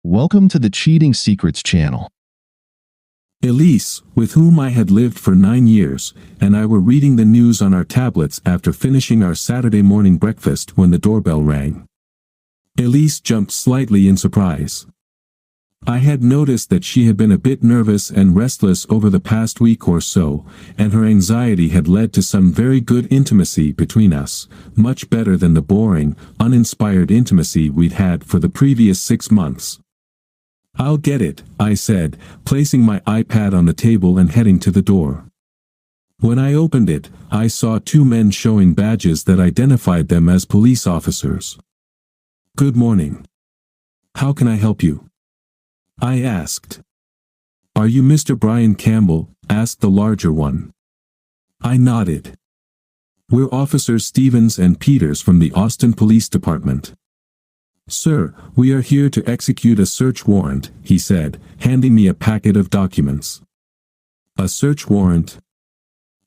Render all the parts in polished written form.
Welcome to the Cheating Secrets channel. Elise, with whom I had lived for 9 years, and I were reading the news on our tablets after finishing our Saturday morning breakfast when the doorbell rang. Elise jumped slightly in surprise. I had noticed that she had been a bit nervous and restless over the past week or so, and her anxiety had led to some very good intimacy between us, much better than the boring, uninspired intimacy we'd had for the previous 6 months. "I'll get it," I said, placing my iPad on the table and heading to the door. When I opened it, I saw 2 men showing badges that identified them as police officers. "Good morning. How can I help you?" I asked. "Are you Mr. Brian Campbell?" asked the larger one. I nodded. "We're Officers Stevens and Peters from the Austin Police Department." "Sir, we are here to execute a search warrant," he said, handing me a packet of documents. "A search warrant?"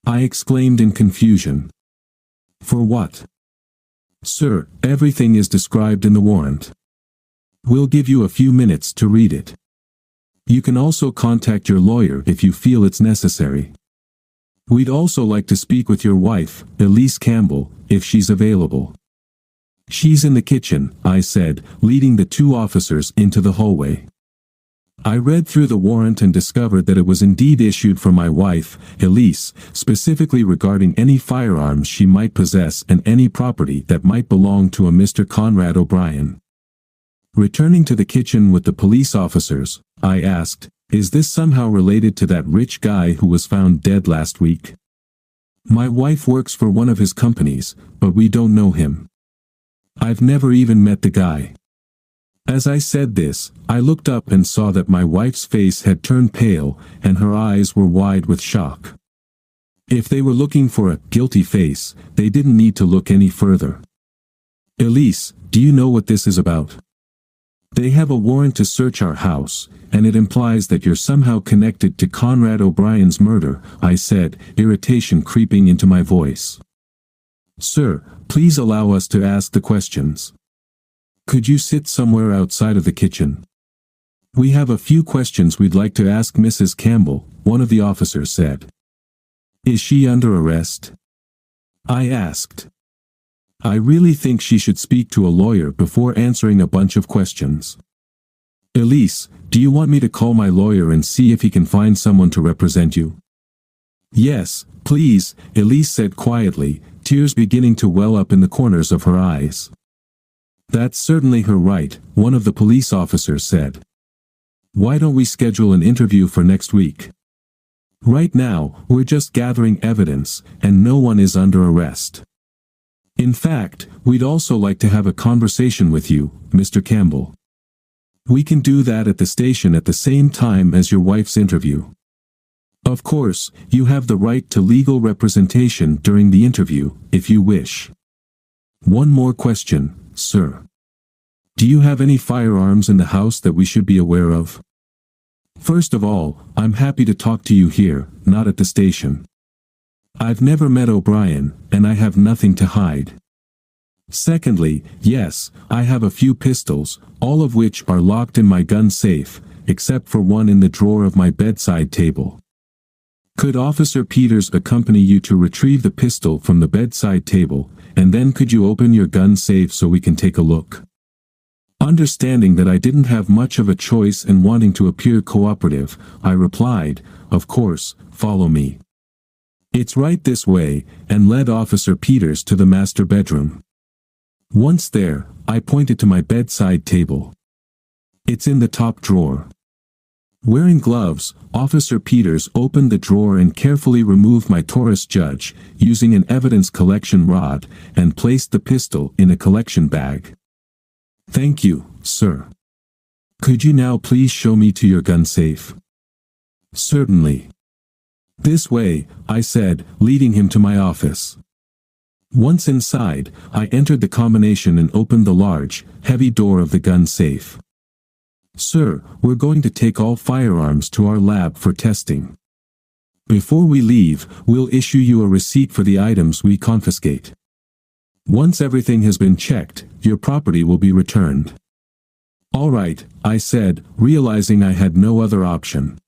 I exclaimed in confusion. "For what?" "Sir, everything is described in the warrant. We'll give you a few minutes to read it. You can also contact your lawyer if you feel it's necessary. We'd also like to speak with your wife, Elise Campbell, if she's available." "She's in the kitchen," I said, leading the 2 officers into the hallway. I read through the warrant and discovered that it was indeed issued for my wife, Elise, specifically regarding any firearms she might possess and any property that might belong to a Mr. Conrad O'Brien. Returning to the kitchen with the police officers, I asked, "Is this somehow related to that rich guy who was found dead last week?" "My wife works for one of his companies, but we don't know him. I've never even met the guy." As I said this, I looked up and saw that my wife's face had turned pale, and her eyes were wide with shock. If they were looking for a guilty face, they didn't need to look any further. "Elise, do you know what this is about?" "They have a warrant to search our house, and it implies that you're somehow connected to Conrad O'Brien's murder," I said, irritation creeping into my voice. "Sir, please allow us to ask the questions. Could you sit somewhere outside of the kitchen? We have a few questions we'd like to ask Mrs. Campbell," one of the officers said. "Is she under arrest?" I asked. I really think she should speak to a lawyer before answering a bunch of questions. "Elise, do you want me to call my lawyer and see if he can find someone to represent you?" "Yes, please," Elise said quietly, tears beginning to well up in the corners of her eyes. "That's certainly her right," one of the police officers said. "Why don't we schedule an interview for next week? Right now, we're just gathering evidence, and no one is under arrest. In fact, we'd also like to have a conversation with you, Mr. Campbell. We can do that at the station at the same time as your wife's interview. Of course, you have the right to legal representation during the interview, if you wish. One more question, sir. Do you have any firearms in the house that we should be aware of? First of all, I'm happy to talk to you here, not at the station. I've never met O'Brien, and I have nothing to hide. Secondly, yes, I have a few pistols, all of which are locked in my gun safe, except for one in the drawer of my bedside table. Could Officer Peters accompany you to retrieve the pistol from the bedside table, and then could you open your gun safe so we can take a look?" Understanding that I didn't have much of a choice and wanting to appear cooperative, I replied, "Of course, follow me. It's right this way," and led Officer Peters to the master bedroom. Once there, I pointed to my bedside table. "It's in the top drawer." Wearing gloves, Officer Peters opened the drawer and carefully removed my Taurus Judge, using an evidence collection rod, and placed the pistol in a collection bag. "Thank you, sir. Could you now please show me to your gun safe?" "Certainly. This way," I said, leading him to my office. Once inside, I entered the combination and opened the large, heavy door of the gun safe. "Sir, we're going to take all firearms to our lab for testing. Before we leave, we'll issue you a receipt for the items we confiscate. Once everything has been checked, your property will be returned." All right, I said, realizing I had no other option.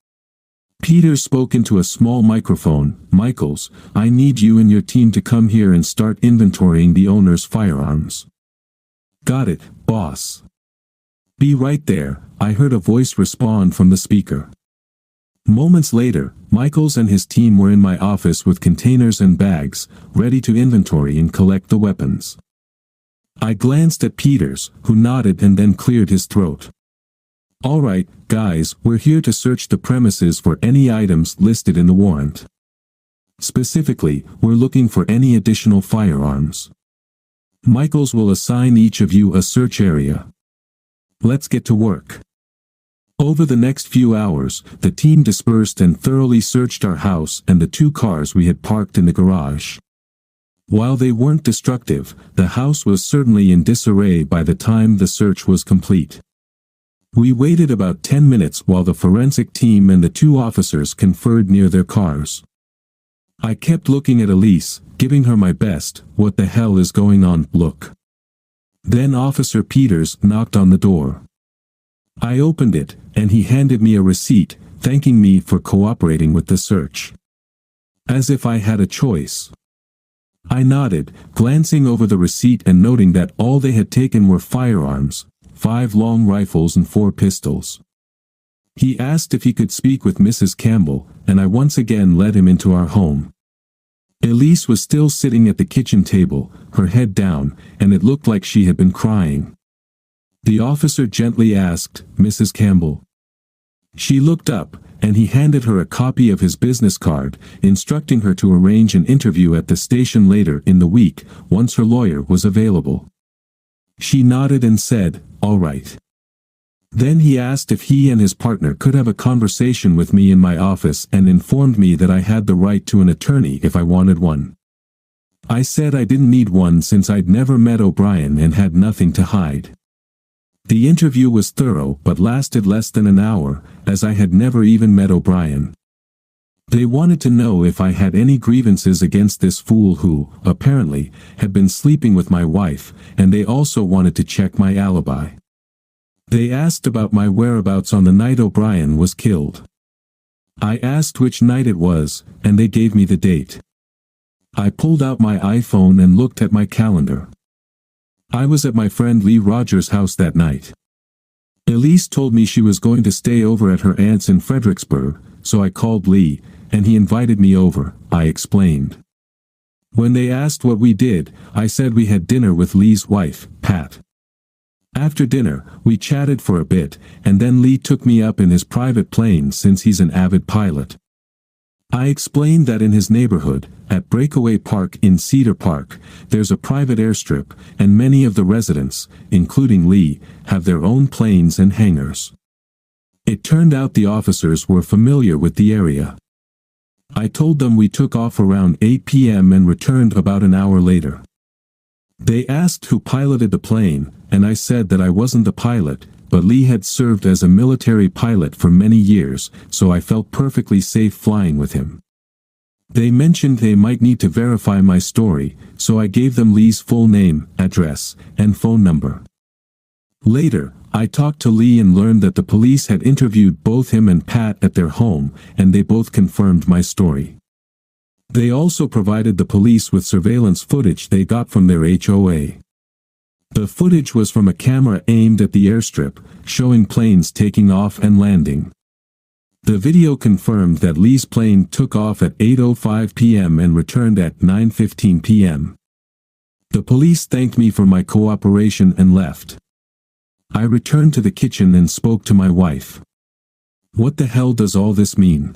Peters spoke into a small microphone. Michaels, I need you and your team to come here and start inventorying the owner's firearms. Got it, boss. Be right there, I heard a voice respond from the speaker. Moments later, Michaels and his team were in my office with containers and bags, ready to inventory and collect the weapons. I glanced at Peters, who nodded and then cleared his throat. All right, guys, we're here to search the premises for any items listed in the warrant. Specifically, we're looking for any additional firearms. Michaels will assign each of you a search area. Let's get to work. Over the next few hours, the team dispersed and thoroughly searched our house and the 2 cars we had parked in the garage. While they weren't destructive, the house was certainly in disarray by the time the search was complete. We waited about 10 minutes while the forensic team and the 2 officers conferred near their cars. I kept looking at Elise, giving her my best, what the hell is going on, look. Then Officer Peters knocked on the door. I opened it, and he handed me a receipt, thanking me for cooperating with the search. As if I had a choice. I nodded, glancing over the receipt and noting that all they had taken were firearms, 5 long rifles and 4 pistols. He asked if he could speak with Mrs. Campbell, and I once again led him into our home. Elise was still sitting at the kitchen table, her head down, and it looked like she had been crying. The officer gently asked, Mrs. Campbell. She looked up, and he handed her a copy of his business card, instructing her to arrange an interview at the station later in the week, once her lawyer was available. She nodded and said, all right. Then he asked if he and his partner could have a conversation with me in my office and informed me that I had the right to an attorney if I wanted one. I said I didn't need one since I'd never met O'Brien and had nothing to hide. The interview was thorough but lasted less than an hour, as I had never even met O'Brien. They wanted to know if I had any grievances against this fool who, apparently, had been sleeping with my wife, and they also wanted to check my alibi. They asked about my whereabouts on the night O'Brien was killed. I asked which night it was, and they gave me the date. I pulled out my iPhone and looked at my calendar. I was at my friend Lee Rogers' house that night. Elise told me she was going to stay over at her aunt's in Fredericksburg, so I called Lee, and he invited me over, I explained. When they asked what we did, I said we had dinner with Lee's wife, Pat. After dinner, we chatted for a bit, and then Lee took me up in his private plane since he's an avid pilot. I explained that in his neighborhood, at Breakaway Park in Cedar Park, there's a private airstrip, and many of the residents, including Lee, have their own planes and hangars. It turned out the officers were familiar with the area. I told them we took off around 8 p.m. and returned about an hour later. They asked who piloted the plane, and I said that I wasn't the pilot, but Lee had served as a military pilot for many years, so I felt perfectly safe flying with him. They mentioned they might need to verify my story, so I gave them Lee's full name, address, and phone number. Later, I talked to Lee and learned that the police had interviewed both him and Pat at their home, and they both confirmed my story. They also provided the police with surveillance footage they got from their HOA. The footage was from a camera aimed at the airstrip, showing planes taking off and landing. The video confirmed that Lee's plane took off at 8:05 p.m. and returned at 9:15 p.m. The police thanked me for my cooperation and left. I returned to the kitchen and spoke to my wife. What the hell does all this mean?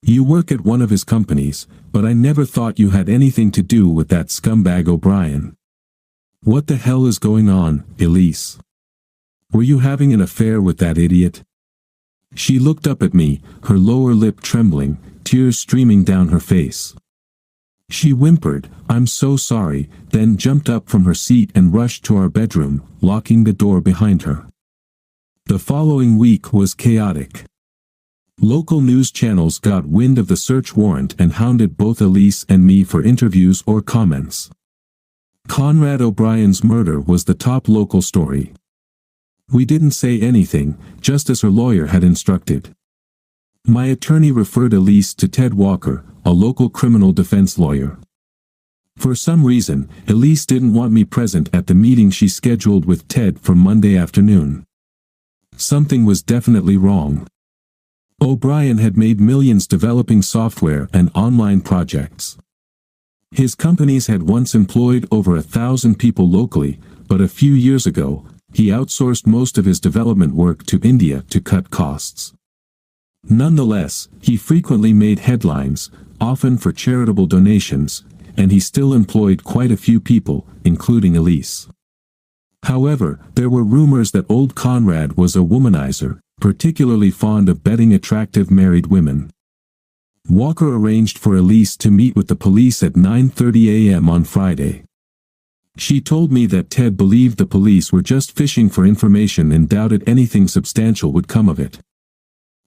You work at one of his companies, but I never thought you had anything to do with that scumbag O'Brien. What the hell is going on, Elise? Were you having an affair with that idiot? She looked up at me, her lower lip trembling, tears streaming down her face. She whimpered, "I'm so sorry," then jumped up from her seat and rushed to our bedroom, locking the door behind her. The following week was chaotic. Local news channels got wind of the search warrant and hounded both Elise and me for interviews or comments. Conrad O'Brien's murder was the top local story. We didn't say anything, just as her lawyer had instructed. My attorney referred Elise to Ted Walker, a local criminal defense lawyer. For some reason, Elise didn't want me present at the meeting she scheduled with Ted for Monday afternoon. Something was definitely wrong. O'Brien had made millions developing software and online projects. His companies had once employed over 1,000 people locally, but a few years ago, he outsourced most of his development work to India to cut costs. Nonetheless, he frequently made headlines, often for charitable donations, and he still employed quite a few people, including Elise. However, there were rumors that old Conrad was a womanizer, particularly fond of betting attractive married women. Walker arranged for Elise to meet with the police at 9:30 a.m. on Friday. She told me that Ted believed the police were just fishing for information and doubted anything substantial would come of it.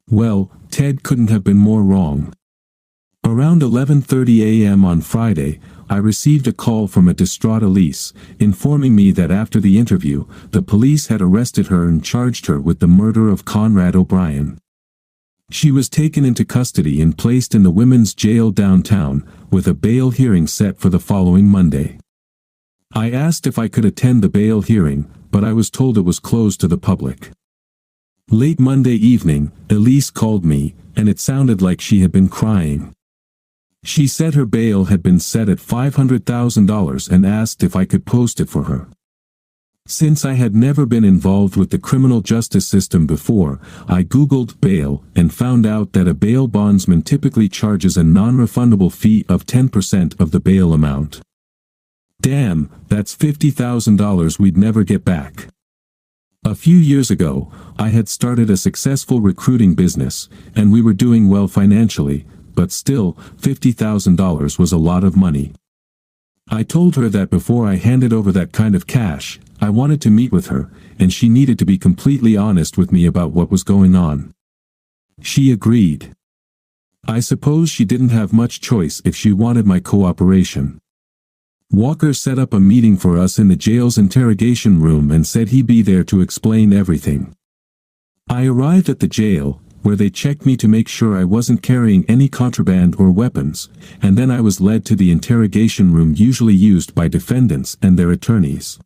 Well, Ted couldn't have been more wrong. Around 11:30 a.m. on Friday, I received a call from a distraught Elise, informing me that after the interview, the police had arrested her and charged her with the murder of Conrad O'Brien. She was taken into custody and placed in the women's jail downtown, with a bail hearing set for the following Monday. I asked if I could attend the bail hearing, but I was told it was closed to the public. Late Monday evening, Elise called me, and it sounded like she had been crying. She said her bail had been set at $500,000 and asked if I could post it for her. Since I had never been involved with the criminal justice system before, I Googled bail and found out that a bail bondsman typically charges a non-refundable fee of 10% of the bail amount. Damn, that's $50,000 we'd never get back. A few years ago, I had started a successful recruiting business, and we were doing well financially, but still, $50,000 was a lot of money. I told her that before I handed over that kind of cash, I wanted to meet with her, and she needed to be completely honest with me about what was going on. She agreed. I suppose she didn't have much choice if she wanted my cooperation. Walker set up a meeting for us in the jail's interrogation room and said he'd be there to explain everything. I arrived at the jail, where they checked me to make sure I wasn't carrying any contraband or weapons, and then I was led to the interrogation room usually used by defendants and their attorneys.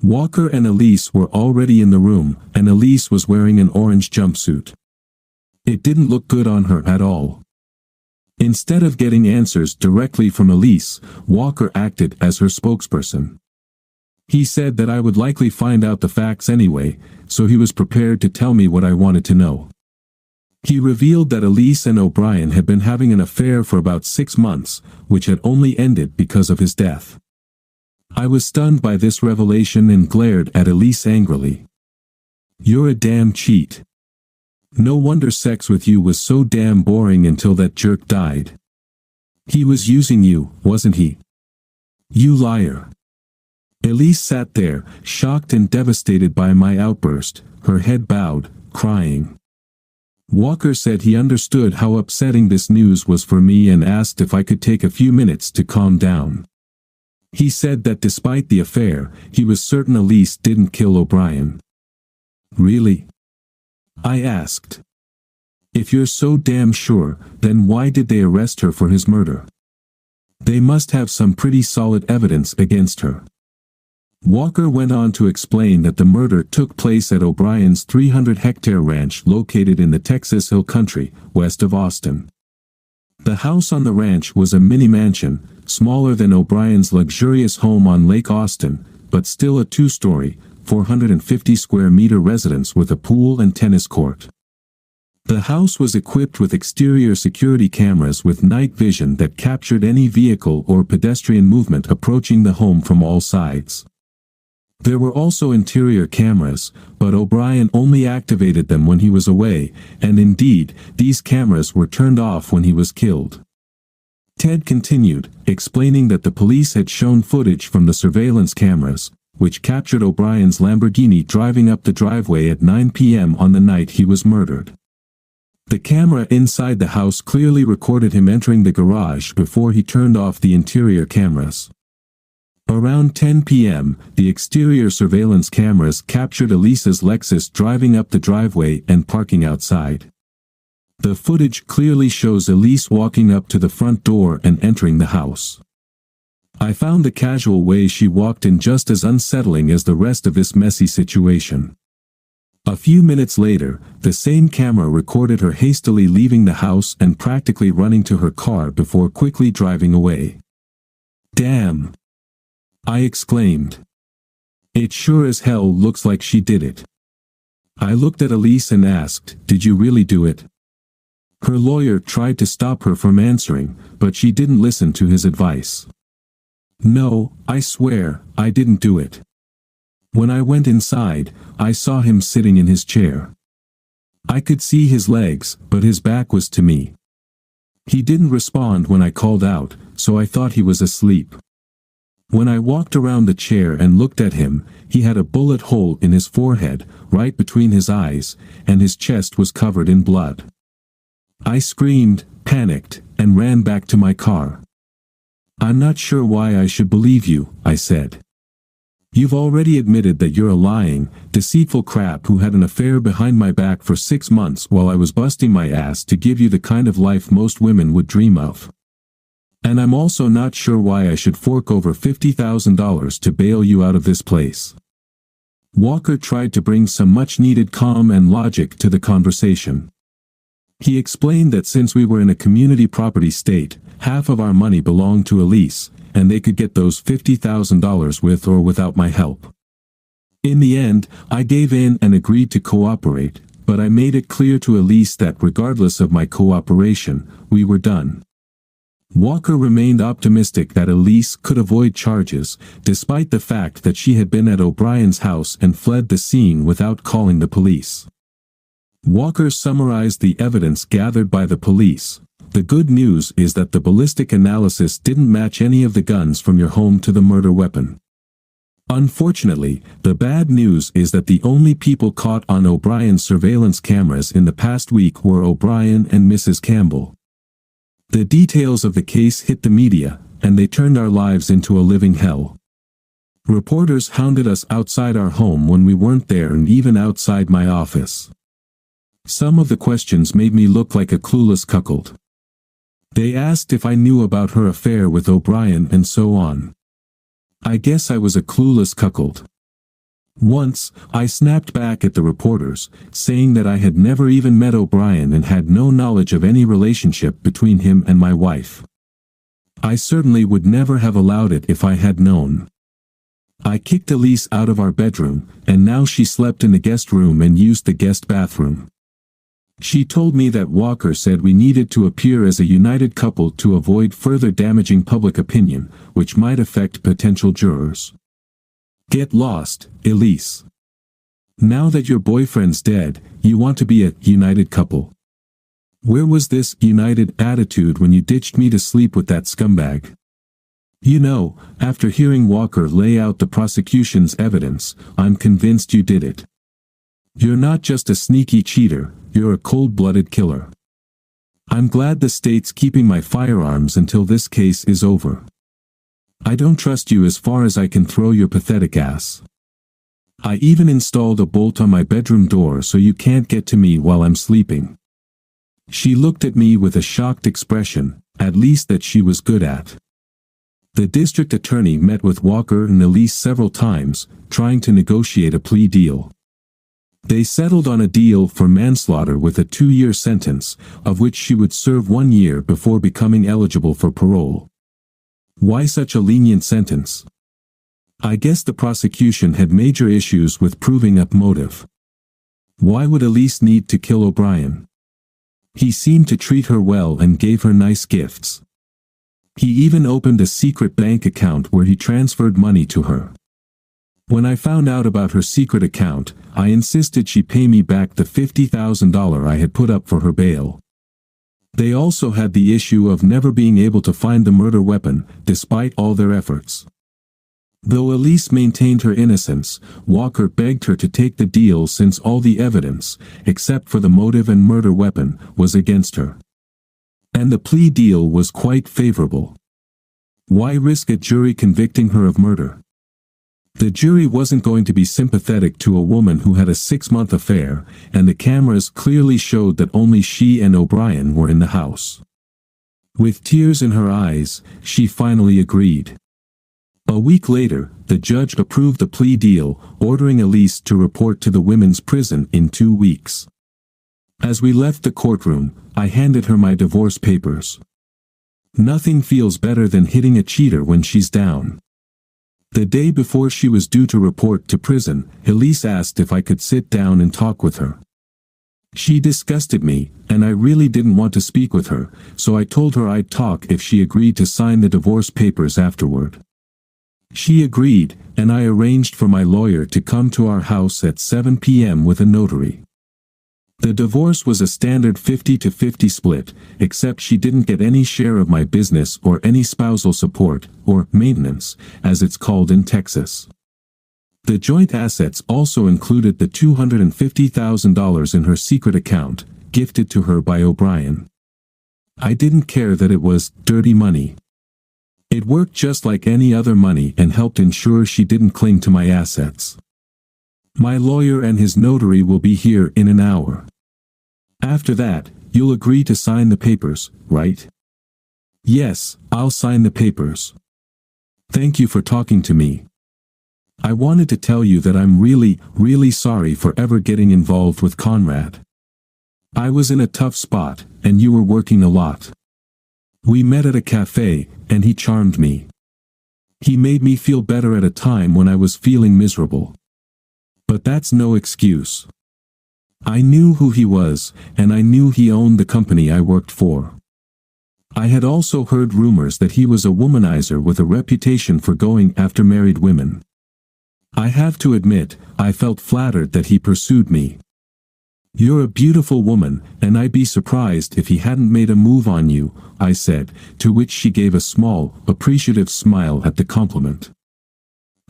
Walker and Elise were already in the room, and Elise was wearing an orange jumpsuit. It didn't look good on her at all. Instead of getting answers directly from Elise, Walker acted as her spokesperson. He said that I would likely find out the facts anyway, so he was prepared to tell me what I wanted to know. He revealed that Elise and O'Brien had been having an affair for about 6 months, which had only ended because of his death. I was stunned by this revelation and glared at Elise angrily. "You're a damn cheat. No wonder sex with you was so damn boring until that jerk died. He was using you, wasn't he? You liar." Elise sat there, shocked and devastated by my outburst, her head bowed, crying. Walker said he understood how upsetting this news was for me and asked if I could take a few minutes to calm down. He said that despite the affair, he was certain Elise didn't kill O'Brien. "Really?" I asked. "If you're so damn sure, then why did they arrest her for his murder? They must have some pretty solid evidence against her." Walker went on to explain that the murder took place at O'Brien's 300-hectare ranch located in the Texas Hill Country, west of Austin. The house on the ranch was a mini-mansion, smaller than O'Brien's luxurious home on Lake Austin, but still a 2-story, 450-square-meter residence with a pool and tennis court. The house was equipped with exterior security cameras with night vision that captured any vehicle or pedestrian movement approaching the home from all sides. There were also interior cameras, but O'Brien only activated them when he was away, and indeed, these cameras were turned off when he was killed. Ted continued, explaining that the police had shown footage from the surveillance cameras, which captured O'Brien's Lamborghini driving up the driveway at 9 p.m. on the night he was murdered. The camera inside the house clearly recorded him entering the garage before he turned off the interior cameras. Around 10 p.m., the exterior surveillance cameras captured Elisa's Lexus driving up the driveway and parking outside. The footage clearly shows Elise walking up to the front door and entering the house. I found the casual way she walked in just as unsettling as the rest of this messy situation. A few minutes later, the same camera recorded her hastily leaving the house and practically running to her car before quickly driving away. "Damn!" I exclaimed. "It sure as hell looks like she did it." I looked at Elise and asked, "Did you really do it?" Her lawyer tried to stop her from answering, but she didn't listen to his advice. "No, I swear, I didn't do it." When I went inside, I saw him sitting in his chair. I could see his legs, but his back was to me. He didn't respond when I called out, so I thought he was asleep. When I walked around the chair and looked at him, he had a bullet hole in his forehead, right between his eyes, and his chest was covered in blood. I screamed, panicked, and ran back to my car. "I'm not sure why I should believe you," I said. "You've already admitted that you're a lying, deceitful crap who had an affair behind my back for 6 months while I was busting my ass to give you the kind of life most women would dream of. And I'm also not sure why I should fork over $50,000 to bail you out of this place." Walker tried to bring some much-needed calm and logic to the conversation. He explained that since we were in a community property state, half of our money belonged to Elise, and they could get those $50,000 with or without my help. In the end, I gave in and agreed to cooperate, but I made it clear to Elise that regardless of my cooperation, we were done. Walker remained optimistic that Elise could avoid charges, despite the fact that she had been at O'Brien's house and fled the scene without calling the police. Walker summarized the evidence gathered by the police. "The good news is that the ballistic analysis didn't match any of the guns from your home to the murder weapon. Unfortunately, the bad news is that the only people caught on O'Brien's surveillance cameras in the past week were O'Brien and Mrs. Campbell. The details of the case hit the media, and they turned our lives into a living hell. Reporters hounded us outside our home when we weren't there and even outside my office. Some of the questions made me look like a clueless cuckold. They asked if I knew about her affair with O'Brien and so on. I guess I was a clueless cuckold. Once, I snapped back at the reporters, saying that I had never even met O'Brien and had no knowledge of any relationship between him and my wife. I certainly would never have allowed it if I had known. I kicked Elise out of our bedroom, and now she slept in the guest room and used the guest bathroom. She told me that Walker said we needed to appear as a united couple to avoid further damaging public opinion, which might affect potential jurors. Get lost, Elise. Now that your boyfriend's dead, you want to be a united couple. Where was this united attitude when you ditched me to sleep with that scumbag? You know, after hearing Walker lay out the prosecution's evidence, I'm convinced you did it. You're not just a sneaky cheater, you're a cold-blooded killer. I'm glad the state's keeping my firearms until this case is over. I don't trust you as far as I can throw your pathetic ass. I even installed a bolt on my bedroom door so you can't get to me while I'm sleeping." She looked at me with a shocked expression, at least that she was good at. The district attorney met with Walker and Elise several times, trying to negotiate a plea deal. They settled on a deal for manslaughter with a 2-year sentence, of which she would serve 1 year before becoming eligible for parole. Why such a lenient sentence? I guess the prosecution had major issues with proving up motive. Why would Elise need to kill O'Brien? He seemed to treat her well and gave her nice gifts. He even opened a secret bank account where he transferred money to her. When I found out about her secret account, I insisted she pay me back the $50,000 I had put up for her bail. They also had the issue of never being able to find the murder weapon, despite all their efforts. Though Elise maintained her innocence, Walker begged her to take the deal since all the evidence, except for the motive and murder weapon, was against her. And the plea deal was quite favorable. Why risk a jury convicting her of murder? The jury wasn't going to be sympathetic to a woman who had a 6-month affair, and the cameras clearly showed that only she and O'Brien were in the house. With tears in her eyes, she finally agreed. A week later, the judge approved the plea deal, ordering Elise to report to the women's prison in 2 weeks. As we left the courtroom, I handed her my divorce papers. Nothing feels better than hitting a cheater when she's down. The day before she was due to report to prison, Elise asked if I could sit down and talk with her. She disgusted me, and I really didn't want to speak with her, so I told her I'd talk if she agreed to sign the divorce papers afterward. She agreed, and I arranged for my lawyer to come to our house at 7 p.m. with a notary. The divorce was a standard 50-50 split, except she didn't get any share of my business or any spousal support, or maintenance, as it's called in Texas. The joint assets also included the $250,000 in her secret account, gifted to her by O'Brien. I didn't care that it was dirty money. It worked just like any other money and helped ensure she didn't cling to my assets. My lawyer and his notary will be here in an hour. After that, you'll agree to sign the papers, right? Yes, I'll sign the papers. Thank you for talking to me. I wanted to tell you that I'm really, really sorry for ever getting involved with Conrad. I was in a tough spot, and you were working a lot. We met at a cafe, and he charmed me. He made me feel better at a time when I was feeling miserable. But that's no excuse. I knew who he was, and I knew he owned the company I worked for. I had also heard rumors that he was a womanizer with a reputation for going after married women. I have to admit, I felt flattered that he pursued me. You're a beautiful woman, and I'd be surprised if he hadn't made a move on you, I said, to which she gave a small, appreciative smile at the compliment.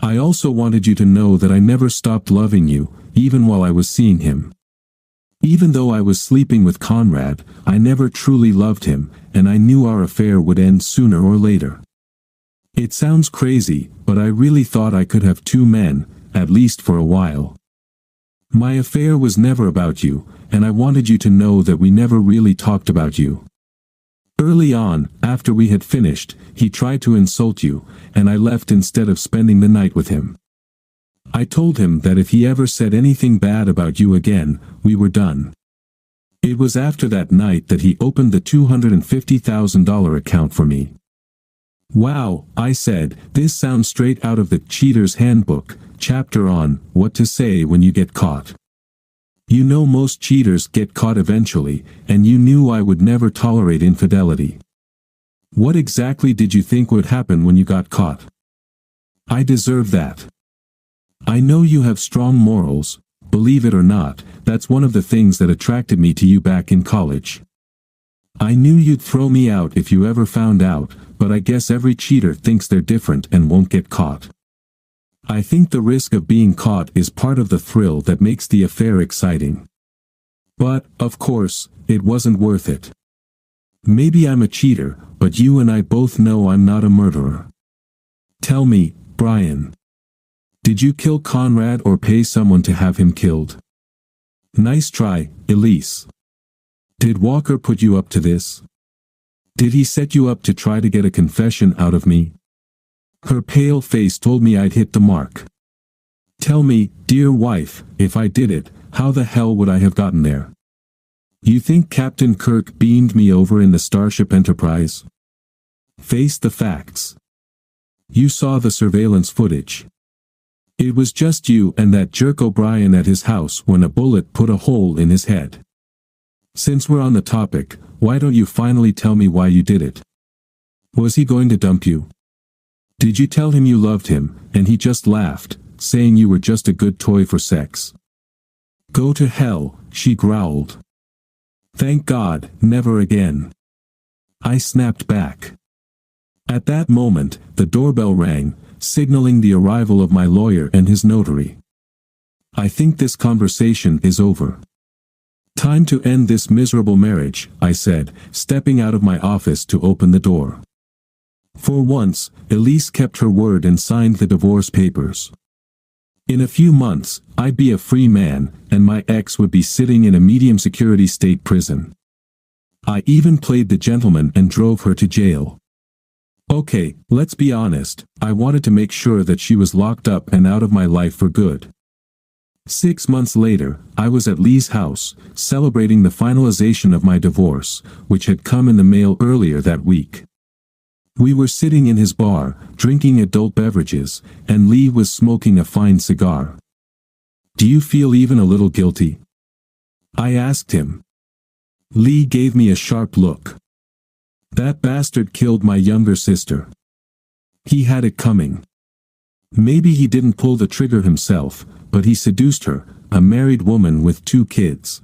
I also wanted you to know that I never stopped loving you, even while I was seeing him. Even though I was sleeping with Conrad, I never truly loved him, and I knew our affair would end sooner or later. It sounds crazy, but I really thought I could have 2 men, at least for a while. My affair was never about you, and I wanted you to know that we never really talked about you. Early on, after we had finished, he tried to insult you, and I left instead of spending the night with him. I told him that if he ever said anything bad about you again, we were done. It was after that night that he opened the $250,000 account for me. Wow, I said, this sounds straight out of the Cheater's Handbook, chapter on what to say when you get caught. You know most cheaters get caught eventually, and you knew I would never tolerate infidelity. What exactly did you think would happen when you got caught? I deserve that. I know you have strong morals. Believe it or not, that's one of the things that attracted me to you back in college. I knew you'd throw me out if you ever found out, but I guess every cheater thinks they're different and won't get caught. I think the risk of being caught is part of the thrill that makes the affair exciting. But, of course, it wasn't worth it. Maybe I'm a cheater, but you and I both know I'm not a murderer. Tell me, Brian. Did you kill Conrad or pay someone to have him killed? Nice try, Elise. Did Walker put you up to this? Did he set you up to try to get a confession out of me? Her pale face told me I'd hit the mark. Tell me, dear wife, if I did it, how the hell would I have gotten there? You think Captain Kirk beamed me over in the Starship Enterprise? Face the facts. You saw the surveillance footage. It was just you and that jerk O'Brien at his house when a bullet put a hole in his head. Since we're on the topic, why don't you finally tell me why you did it? Was he going to dump you? Did you tell him you loved him, and he just laughed, saying you were just a good toy for sex? Go to hell, she growled. Thank God, never again. I snapped back. At that moment, the doorbell rang, signaling the arrival of my lawyer and his notary. I think this conversation is over. Time to end this miserable marriage, I said, stepping out of my office to open the door. For once, Elise kept her word and signed the divorce papers. In a few months, I'd be a free man, and my ex would be sitting in a medium-security state prison. I even played the gentleman and drove her to jail. Okay, let's be honest, I wanted to make sure that she was locked up and out of my life for good. 6 months later, I was at Lee's house, celebrating the finalization of my divorce, which had come in the mail earlier that week. We were sitting in his bar, drinking adult beverages, and Lee was smoking a fine cigar. "Do you feel even a little guilty?" I asked him. Lee gave me a sharp look. "That bastard killed my younger sister. He had it coming. Maybe he didn't pull the trigger himself, but he seduced her, a married woman with 2 kids.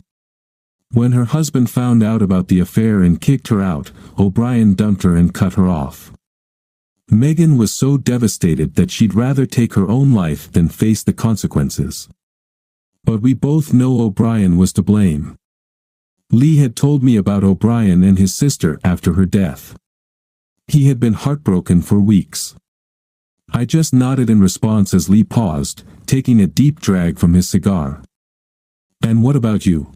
When her husband found out about the affair and kicked her out, O'Brien dumped her and cut her off. Megan was so devastated that she'd rather take her own life than face the consequences. But we both know O'Brien was to blame. Lee had told me about O'Brien and his sister after her death. He had been heartbroken for weeks. I just nodded in response as Lee paused, taking a deep drag from his cigar. "And what about you?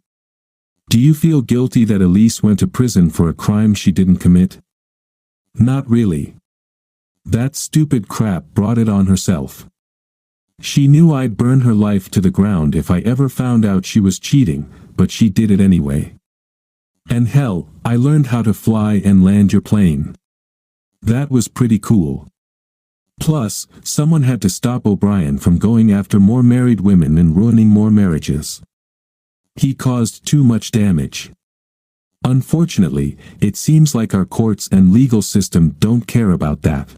Do you feel guilty that Elise went to prison for a crime she didn't commit?" "Not really. That stupid crap brought it on herself. She knew I'd burn her life to the ground if I ever found out she was cheating, but she did it anyway. And hell, I learned how to fly and land your plane. That was pretty cool. Plus, someone had to stop O'Brien from going after more married women and ruining more marriages. He caused too much damage. Unfortunately, it seems like our courts and legal system don't care about that.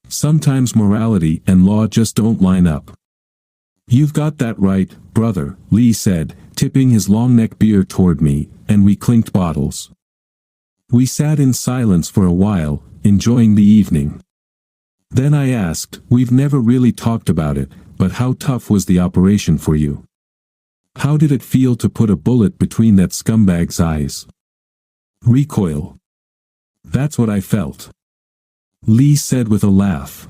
Sometimes morality and law just don't line up." "You've got that right, brother," Lee said, tipping his long-neck beer toward me, and we clinked bottles. We sat in silence for a while, enjoying the evening. Then I asked, "We've never really talked about it, but how tough was the operation for you? How did it feel to put a bullet between that scumbag's eyes?" "Recoil. That's what I felt," Lee said with a laugh.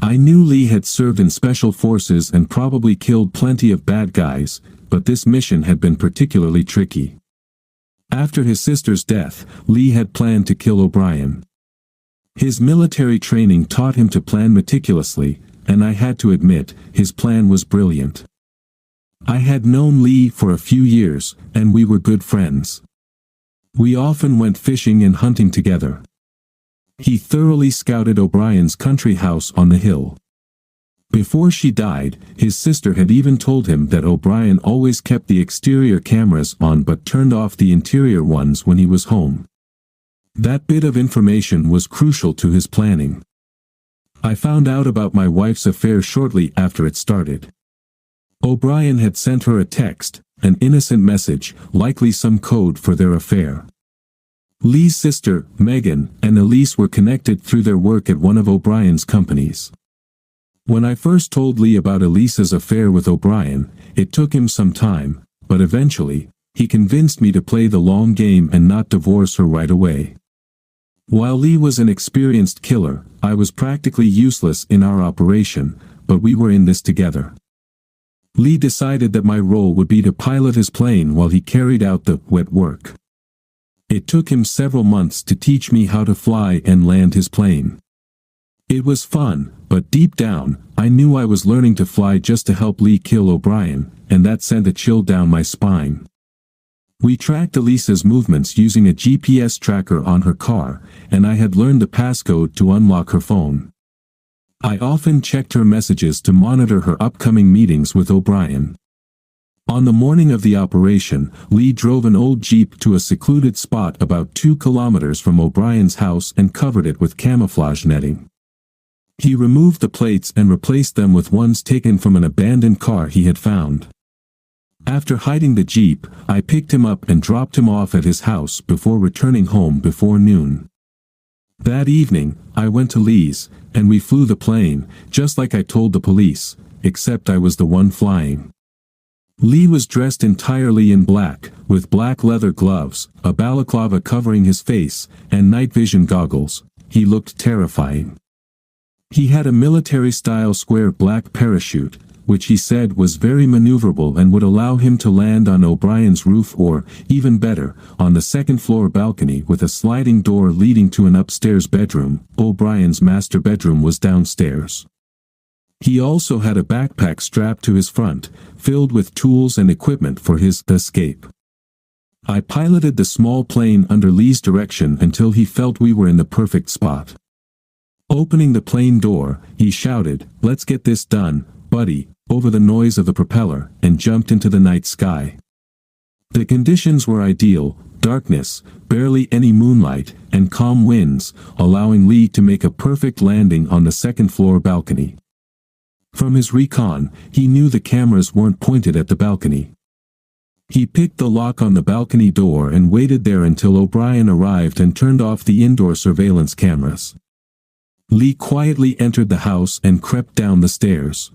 I knew Lee had served in special forces and probably killed plenty of bad guys, but this mission had been particularly tricky. After his sister's death, Lee had planned to kill O'Brien. His military training taught him to plan meticulously, and I had to admit, his plan was brilliant. I had known Lee for a few years, and we were good friends. We often went fishing and hunting together. He thoroughly scouted O'Brien's country house on the hill. Before she died, his sister had even told him that O'Brien always kept the exterior cameras on but turned off the interior ones when he was home. That bit of information was crucial to his planning. I found out about my wife's affair shortly after it started. O'Brien had sent her a text, an innocent message, likely some code for their affair. Lee's sister, Megan, and Elise were connected through their work at one of O'Brien's companies. When I first told Lee about Elise's affair with O'Brien, it took him some time, but eventually, he convinced me to play the long game and not divorce her right away. While Lee was an experienced killer, I was practically useless in our operation, but we were in this together. Lee decided that my role would be to pilot his plane while he carried out the wet work. It took him several months to teach me how to fly and land his plane. It was fun, but deep down, I knew I was learning to fly just to help Lee kill O'Brien, and that sent a chill down my spine. We tracked Elise's movements using a GPS tracker on her car, and I had learned the passcode to unlock her phone. I often checked her messages to monitor her upcoming meetings with O'Brien. On the morning of the operation, Lee drove an old Jeep to a secluded spot about 2 kilometers from O'Brien's house and covered it with camouflage netting. He removed the plates and replaced them with ones taken from an abandoned car he had found. After hiding the Jeep, I picked him up and dropped him off at his house before returning home before noon. That evening, I went to Lee's, and we flew the plane, just like I told the police, except I was the one flying. Lee was dressed entirely in black, with black leather gloves, a balaclava covering his face, and night vision goggles. he looked terrifying. He had a military-style square black parachute, which he said was very maneuverable and would allow him to land on O'Brien's roof or, even better, on the second-floor balcony with a sliding door leading to an upstairs bedroom. O'Brien's master bedroom was downstairs. He also had a backpack strapped to his front, filled with tools and equipment for his escape. I piloted the small plane under Lee's direction until he felt we were in the perfect spot. Opening the plane door, he shouted, "Let's get this done, buddy," over the noise of the propeller, and jumped into the night sky. The conditions were ideal: darkness, barely any moonlight, and calm winds, allowing Lee to make a perfect landing on the second-floor balcony. From his recon, he knew the cameras weren't pointed at the balcony. He picked the lock on the balcony door and waited there until O'Brien arrived and turned off the indoor surveillance cameras. Lee quietly entered the house and crept down the stairs.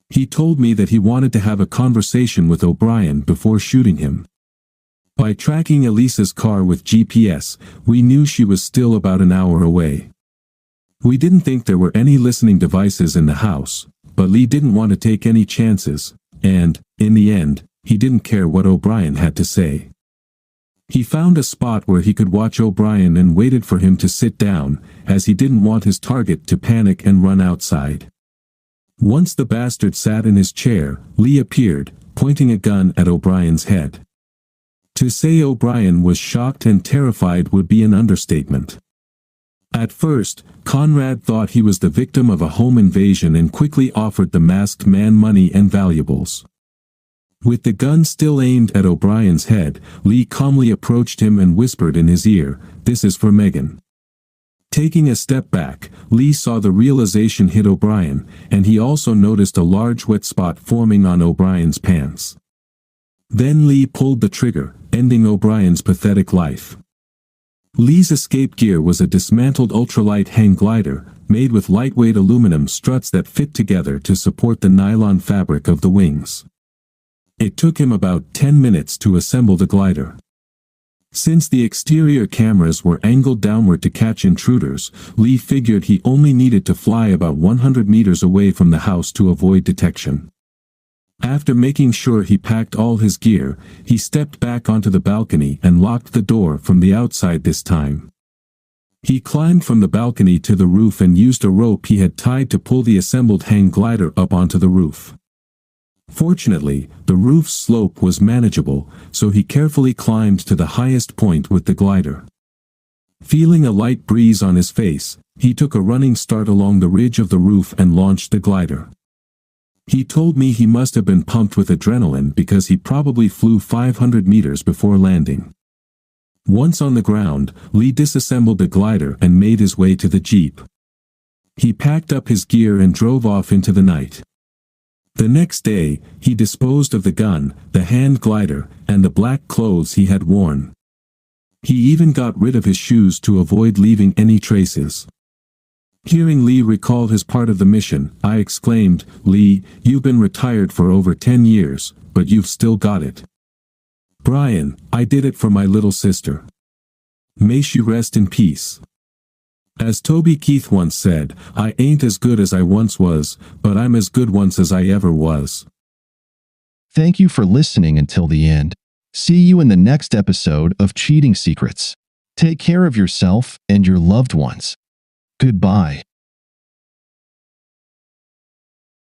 He told me that he wanted to have a conversation with O'Brien before shooting him. By tracking Elisa's car with GPS, we knew she was still about an hour away. We didn't think there were any listening devices in the house, but Lee didn't want to take any chances, and, in the end, he didn't care what O'Brien had to say. He found a spot where he could watch O'Brien and waited for him to sit down, as he didn't want his target to panic and run outside. Once the bastard sat in his chair, Lee appeared, pointing a gun at O'Brien's head. To say O'Brien was shocked and terrified would be an understatement. At first, Conrad thought he was the victim of a home invasion and quickly offered the masked man money and valuables. With the gun still aimed at O'Brien's head, Lee calmly approached him and whispered in his ear, "This is for Megan." Taking a step back, Lee saw the realization hit O'Brien, and he also noticed a large wet spot forming on O'Brien's pants. Then Lee pulled the trigger, ending O'Brien's pathetic life. Lee's escape gear was a dismantled ultralight hang glider, made with lightweight aluminum struts that fit together to support the nylon fabric of the wings. It took him about 10 minutes to assemble the glider. Since the exterior cameras were angled downward to catch intruders, Lee figured he only needed to fly about 100 meters away from the house to avoid detection. After making sure he packed all his gear, he stepped back onto the balcony and locked the door from the outside this time. He climbed from the balcony to the roof and used a rope he had tied to pull the assembled hang glider up onto the roof. Fortunately, the roof's slope was manageable, so he carefully climbed to the highest point with the glider. Feeling a light breeze on his face, he took a running start along the ridge of the roof and launched the glider. He told me he must have been pumped with adrenaline because he probably flew 500 meters before landing. Once on the ground, Lee disassembled the glider and made his way to the Jeep. He packed up his gear and drove off into the night. The next day, he disposed of the gun, the hand glider, and the black clothes he had worn. He even got rid of his shoes to avoid leaving any traces. Hearing Lee recall his part of the mission, I exclaimed, "Lee, you've been retired for over 10 years, but you've still got it." "Brian, I did it for my little sister. May she rest in peace." As Toby Keith once said, "I ain't as good as I once was, but I'm as good once as I ever was." Thank you for listening until the end. See you in the next episode of Cheating Secrets. Take care of yourself and your loved ones. Goodbye.